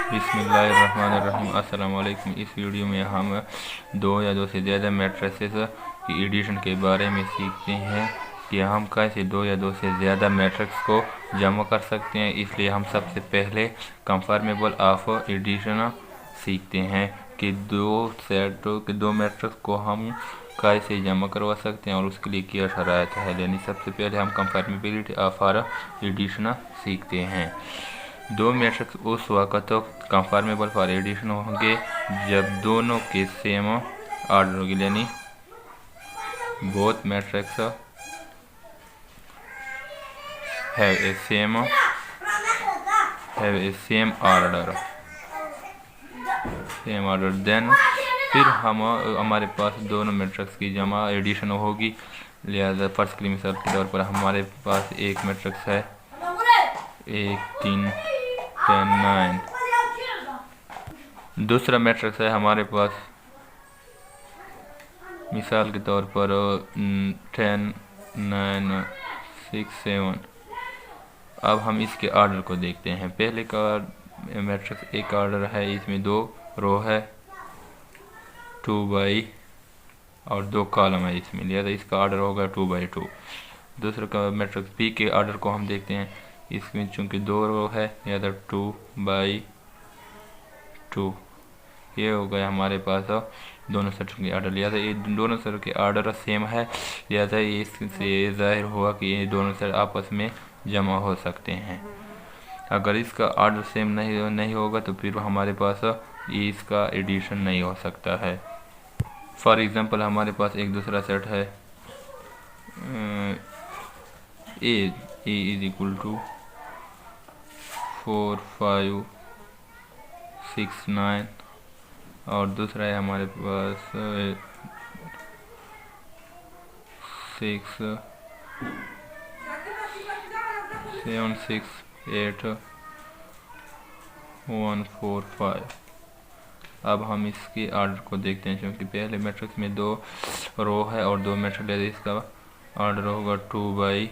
बिस्मिल्लाहिर्रहमानिर्रहीम। अस्सलाम वालेकुम। इस वीडियो में हम दो या दो से ज़्यादा मैट्रिसेस की एडिशन के बारे में सीखते हैं कि हम कैसे दो या दो से ज़्यादा मैट्रिक्स को जमा कर सकते हैं। इसलिए हम सबसे पहले कंफर्मेबल ऑफ एडिशन सीखते हैं कि दो मैट्रिक्स को हम कैसे जमा करवा सकते हैं और उसके लिए क्या शराइत है। यानी सबसे पहले हम कंफर्मेबिलिटी ऑफ एडिशन सीखते हैं। दो मैट्रिक्स उस वक़्त कंफर्मेबल फॉर एडिशन होंगे जब दोनों के सेम ऑर्डर होगी, यानी both matrix have a same order then फिर हमारे पास दोनों मैट्रिक्स की जमा एडिशन होगी। लिहाजा फर्स्ट की मिसाल के तौर पर हमारे पास एक मैट्रिक्स है 1 3 10 9। दूसरा मैट्रिक्स है हमारे पास मिसाल के तौर पर 10 9 6 7। अब हम इसके ऑर्डर को देखते हैं। पहले का मैट्रिक्स एक ऑर्डर है, इसमें दो रो है 2 बाई और दो कॉलम है इसमें, लिहाजा इसका ऑर्डर होगा 2 बाई 2। दूसरा का मैट्रिक्स बी के ऑर्डर को हम देखते हैं। इसमें चूंकि दो रो है लिहाजा 2 बाई 2। ये हो गया हमारे पास दोनों सेटों के ऑर्डर। लिहाजा ये दोनों सेटों के ऑर्डर सेम है, लिहाजा इससे जाहिर हुआ कि ये दोनों सेट आपस में जमा हो सकते हैं। अगर इसका ऑर्डर सेम नहीं होगा तो फिर हमारे पास इसका एडिशन नहीं हो सकता है। फॉर एग्जांपल हमारे पास एक दूसरा सेट है ए इज इक्वल टू 4 5 6 9 और दूसरा है हमारे पास 6 7 6 8 1 4 5। अब हम इसके ऑर्डर को देखते हैं। क्योंकि पहले मैट्रिक्स में दो रो है और दो मैट्रिक्स है, इसका ऑर्डर होगा 2 बाई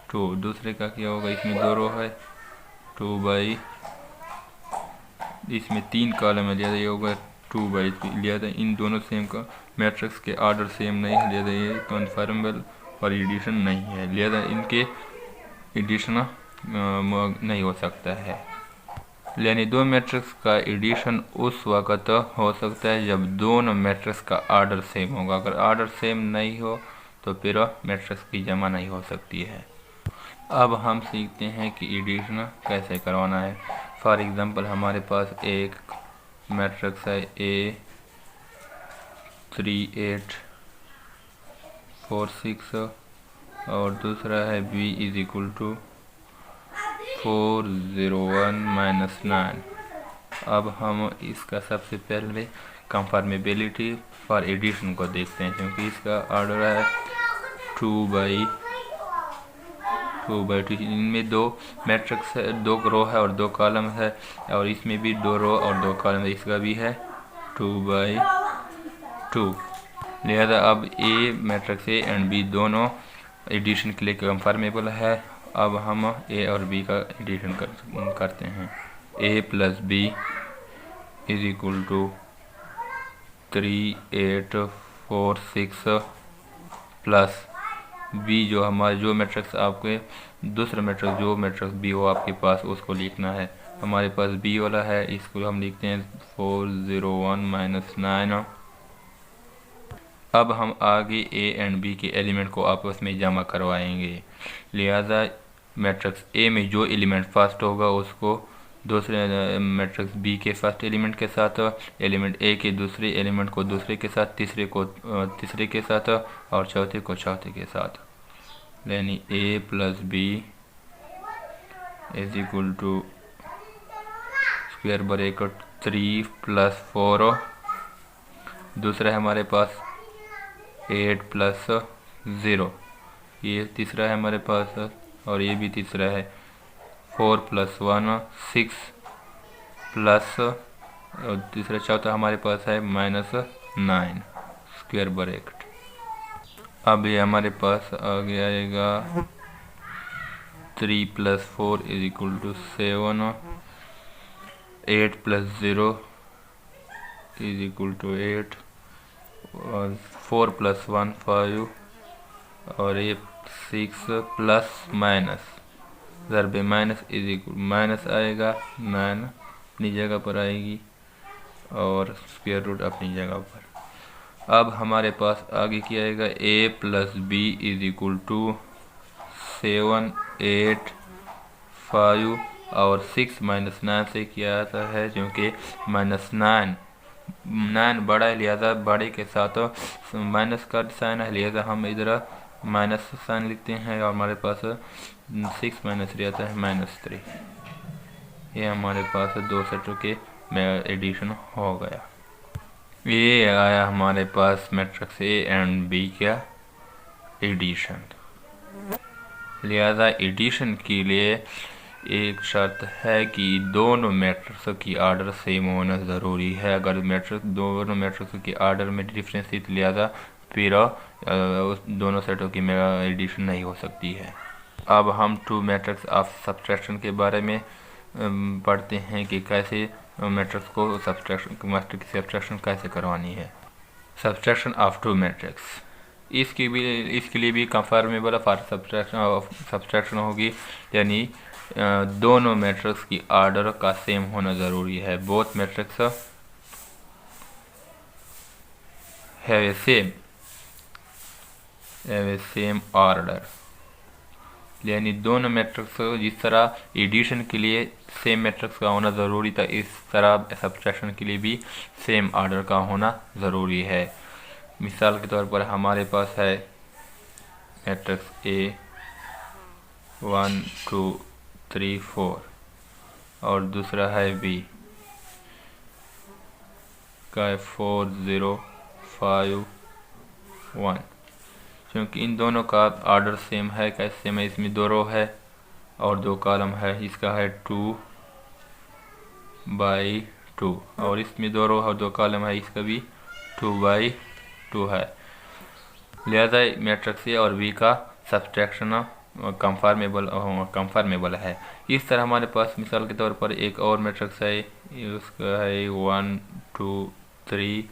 2। दूसरे का क्या होगा, इसमें दो रो है 2 बाई, इसमें 3 कॉलम है, लिहाजा ये होगा 2 बाई 3। लिहाजा इन दोनों सेम का मैट्रिक्स के ऑर्डर सेम नहीं है, लिहाजा ये कन्फर्मेबल फॉर एडिशन नहीं है, लिहाजा इनके एडिशन नहीं हो सकता है। यानी दो मैट्रिक्स का एडिशन उस वक़्त हो सकता है जब दोनों मैट्रिक्स का ऑर्डर सेम होगा। अगर ऑर्डर सेम नहीं हो तो फिर मैट्रिक्स की जमा नहीं हो सकती है। अब हम सीखते हैं कि एडिशन कैसे करवाना है। फॉर एग्जांपल हमारे पास एक मैट्रिक्स है A 3 8 4 6 और दूसरा है B is equal to 4 0 1 minus 9। अब हम इसका सबसे पहले कंफर्मेबिलिटी फॉर एडिशन को देखते हैं। क्योंकि इसका ऑर्डर है 2 बाई 2। इनमें दो मैट्रिक्स है, दो रो है और दो कॉलम है, और इसमें भी दो रो और दो कॉलम है, इसका भी है 2 बाई 2। लिहाजा अब ए मैट्रिक्स ए एंड बी दोनों एडिशन के लिए कंफर्मेबल है। अब हम ए और बी का एडिशन करते हैं। A plus B is equal to 3 8 4 6 plus B जो हमारे जो मैट्रिक्स आपके दूसरा मैट्रिक्स जो मैट्रिक्स बी हो आपके पास उसको लिखना है। हमारे पास बी वाला है, इसको हम लिखते हैं 4 0 1 माइनस 9। अब हम आगे ए एंड बी के एलिमेंट को आपस में जमा करवाएंगे। लिहाजा मैट्रिक्स ए में जो एलिमेंट फर्स्ट होगा उसको दूसरे मैट्रिक्स बी के फर्स्ट एलिमेंट के साथ, एलिमेंट ए के दूसरे एलिमेंट को दूसरे के साथ, तीसरे को तीसरे के साथ और चौथे को चौथे के साथ। यानी A plus B is equal to square bracket 3 plus 4। दूसरा है हमारे पास 8 प्लस 0। ये तीसरा है हमारे पास और ये भी तीसरा है 4 प्लस 1 6 प्लस और तीसरा चौथा हमारे पास है माइनस 9 स्क्वायर ब्रैकेट। अब ये हमारे पास आगे आएगा 3 + 4 = 7 8 प्लस 0 इज इक्वल टू 8 और 4 प्लस 1 5 और ये 6 प्लस माइनस ज़रबे माइनस इज इक्वल माइनस आएगा 9 अपनी जगह पर आएगी और स्क्वायर रूट अपनी जगह पर। अब हमारे पास आगे क्या आएगा a plus B is equal to 7 8 5 और 6 माइनस 9 से क्या आता है क्योंकि माइनस 9 बड़ा है लिहाजा बड़े के साथ माइनस का साइन है लिहाजा हम इधर माइनस साइन लिखते हैं और हमारे पास 6 माइनस 3 आता है -3। ये हमारे पास दो सेटों के एडिशन हो गया। ये आया हमारे पास मैट्रिक्स ए एंड बी का एडिशन। लिहाजा एडिशन के लिए एक शर्त है कि दोनों मैट्रिक्स की आर्डर सेम होना ज़रूरी है। अगर दोनों मैट्रिक्स की आर्डर में डिफरेंस थी तो लिहाजा फिर उस दोनों सेटों की एडिशन नहीं हो सकती है। अब हम टू मैट्रिक्स ऑफ सब्ट्रैक्शन के बारे में पढ़ते हैं कि कैसे मैट्रिक्स को सब्ट्रैक्शन कैसे करवानी है। सब्ट्रैक्शन ऑफ टू मैट्रिक्स इसके लिए भी कंफर्मेबल फॉर सब्ट्रैक्शन होगी, यानी दोनों मैट्रिक्स की आर्डर का सेम होना ज़रूरी है। Both matrix have a same order, यानी दोनों मैट्रिक्स जिस तरह एडिशन के लिए सेम मैट्रिक्स का होना ज़रूरी था, इस तरह सब्ट्रैक्शन के लिए भी सेम ऑर्डर का होना ज़रूरी है। मिसाल के तौर पर हमारे पास है मैट्रिक्स ए 1 2 3 4 और दूसरा है बी का 4 0 5 1। क्योंकि इन दोनों का ऑर्डर सेम है, कैसे सेम है, इसमें 2 रो है और 2 कॉलम है। इसका है 2 बाई 2 और इसमें 2 रो और 2 कॉलम है, इसका भी 2 बाई 2 है। लिहाजा मैट्रिक्स ए और बी का सब्ट्रैक्शन कंफर्मेबल है। इस तरह हमारे पास मिसाल के तौर पर एक और मैट्रिक्स है, उसका है 1 2 3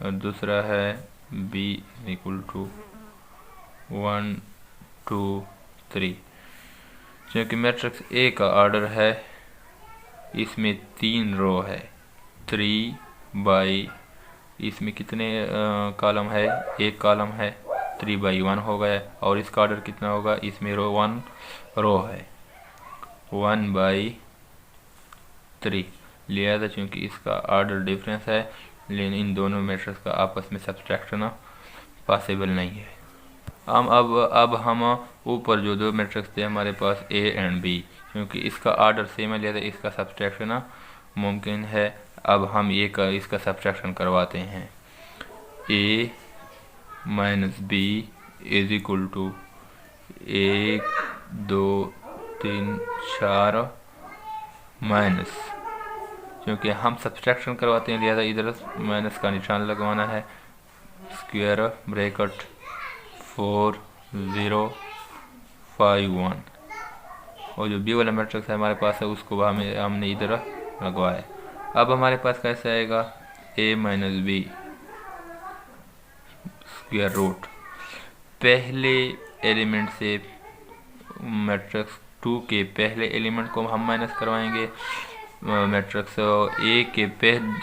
और दूसरा है बी इक्वल टू 1 2 3। क्योंकि मैट्रिक्स ए का ऑर्डर है, इसमें 3 रो है 3 बाई, इसमें कितने कॉलम है, एक कॉलम है 3 बाई 1 हो गया और इसका ऑर्डर कितना होगा, इसमें 1 रो है 1 बाई 3। लिहाजा चूँकि इसका ऑर्डर डिफरेंस है, लेकिन इन दोनों मैट्रिक्स का आपस में सब्ट्रैक्शन पॉसिबल नहीं है। अब हम ऊपर जो 2 मैट्रिक्स थे हमारे पास ए एंड बी, क्योंकि इसका ऑर्डर सेम है लिहाजा इसका सब्ट्रैक्शन मुमकिन है। अब हम इसका सब्ट्रैक्शन करवाते हैं। A minus B is equal to 1 2 3 4 minus, क्योंकि हम सब्ट्रैक्शन करवाते हैं लिहाजा इधर माइनस का निशान लगवाना है। स्क्वायर ब्रैकेट 4 0 5 1 और जो बी वाला मैट्रिक्स है हमारे पास है उसको हमने इधर लगवाया। अब हमारे पास कैसे आएगा A minus B square root, पहले एलिमेंट से मैट्रिक्स 2 के पहले एलिमेंट को हम माइनस करवाएंगे, मैट्रिक्स ए के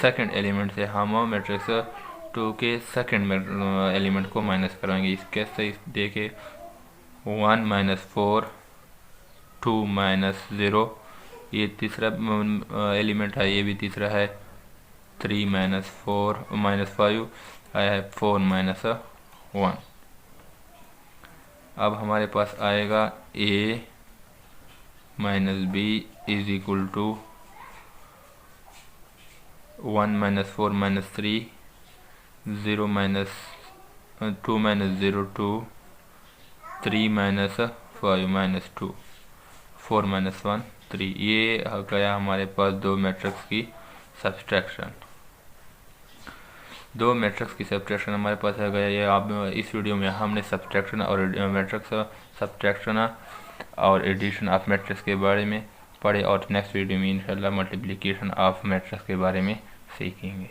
सेकंड एलिमेंट से हम मैट्रिक्स 2 के सेकंड एलिमेंट को माइनस करवाएंगे। इसके से देखे 1 माइनस 4 2 माइनस 0, ये तीसरा एलिमेंट है, ये भी तीसरा है 3 माइनस 4 माइनस 5 आया है 4 माइनस 1। अब हमारे पास आएगा A minus B is equal to 1 minus 4 minus 3 0 minus 2 minus 0 2 3 minus 5 minus 2 4 minus 1 3। ये गया हमारे पास 2 मैट्रिक्स की सब्ट्रैक्शन। 2 मैट्रिक्स की सब्ट्रैक्शन हमारे पास है गया। ये आप इस वीडियो में हमने सब्ट्रैक्शन और मैट्रिक्स सब्ट्रैक्शन और एडिशन ऑफ मैट्रिक्स के बारे में पढ़े और नेक्स्ट वीडियो में इंशाल्लाह मल्टीप्लिकेशन ऑफ मैट्रिक्स के बारे में सीखेंगे।